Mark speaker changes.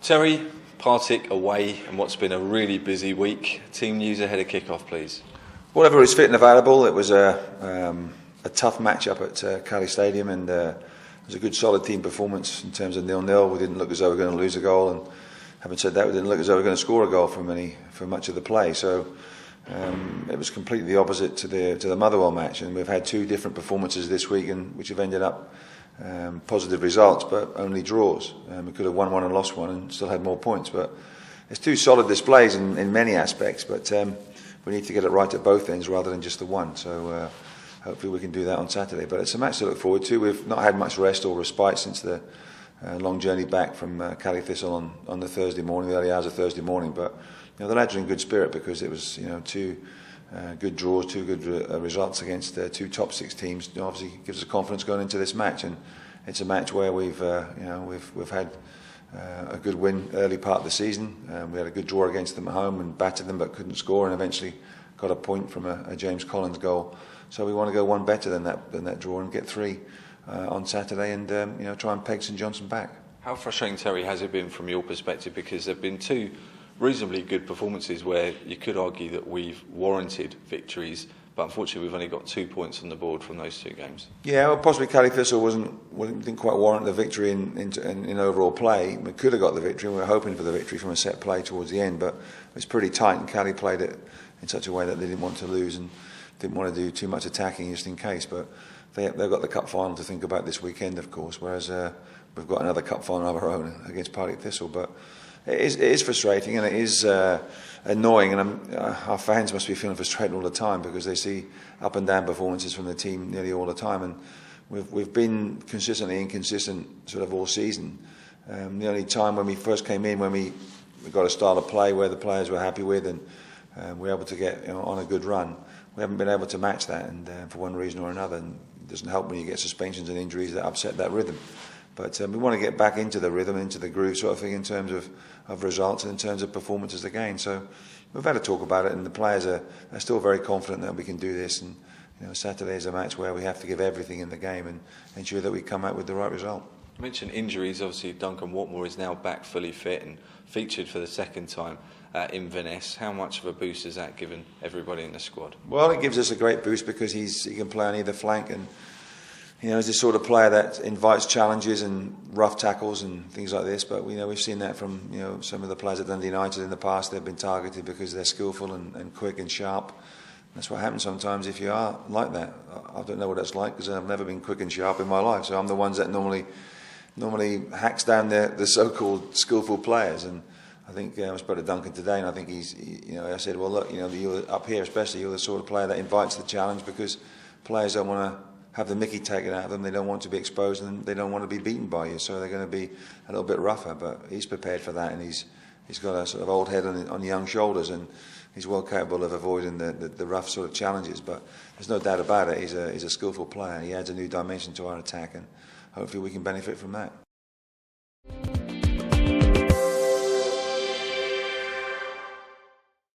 Speaker 1: Terry, Partick away and what's been a really busy week. Team news ahead of kick-off, please.
Speaker 2: Whatever is fit and available. It was a tough match up at Cali Stadium, and it was a good solid team performance in terms of 0-0. We didn't look as though we were going to lose a goal, and having said that, we didn't look as though we were going to score a goal for much of the play. So it was completely the opposite to the Motherwell match, and we've had two different performances this week, which have ended up positive results, but only draws. We could have won one and lost one and still had more points. But it's two solid displays in many aspects, but we need to get it right at both ends rather than just the one. So hopefully we can do that on Saturday. But it's a match to look forward to. We've not had much rest or respite since the long journey back from Cali Thistle on the Thursday morning, the early hours of Thursday morning. But the lads are in good spirit because it was two good draws, two good results against two top six teams. Obviously gives us confidence going into this match, and it's a match where we've had a good win early part of the season. We had a good draw against them at home and battered them, but couldn't score, and eventually got a point from a James Collins goal. So we want to go one better than that draw and get three on Saturday, and try and peg St Johnstone back.
Speaker 1: How frustrating, Terry, has it been from your perspective? Because there have been two reasonably good performances where you could argue that we've warranted victories, but unfortunately we've only got 2 points on the board from those two games. Yeah,
Speaker 2: well, possibly Cali Thistle didn't quite warrant the victory in overall play. We could have got the victory, and we were hoping for the victory from a set play towards the end, but it was pretty tight, and Cali played it in such a way that they didn't want to lose and didn't want to do too much attacking just in case. But they've got the cup final to think about this weekend, of course, whereas we've got another cup final of our own against Partick Thistle. But it is frustrating, and it is annoying, and our fans must be feeling frustrated all the time because they see up and down performances from the team nearly all the time, and we've been consistently inconsistent sort of all season. The only time when we first came in, when we got a style of play where the players were happy with, and we were able to get on a good run, we haven't been able to match that, and for one reason or another. And it doesn't help when you get suspensions and injuries that upset that rhythm. But we want to get back into the rhythm, into the groove sort of thing, in terms of results and in terms of performances again. So we've had to talk about it, and the players are still very confident that we can do this. And Saturday is a match where we have to give everything in the game and ensure that we come out with the right result.
Speaker 1: You mentioned injuries. Obviously, Duncan Watmore is now back fully fit and featured for the second time in Inverness. How much of a boost has that given everybody in the squad?
Speaker 2: Well, it gives us a great boost because he can play on either flank, and he's the sort of player that invites challenges and rough tackles and things like this. But we've seen that from some of the players at Dundee United in the past. They've been targeted because they're skillful and quick and sharp. That's what happens sometimes if you are like that. I don't know what that's like because I've never been quick and sharp in my life. So I'm the ones that normally hacks down the so-called skillful players. And I think I spoke to Duncan today, and I think I said, well, look, you're up here especially, you're the sort of player that invites the challenge because players don't want to have the mickey taken out of them. They don't want to be exposed, and they don't want to be beaten by you. So they're going to be a little bit rougher. But he's prepared for that, and he's got a sort of old head on young shoulders, and he's well capable of avoiding the rough sort of challenges. But there's no doubt about it. He's a skillful player. He adds a new dimension to our attack, and hopefully we can benefit from that.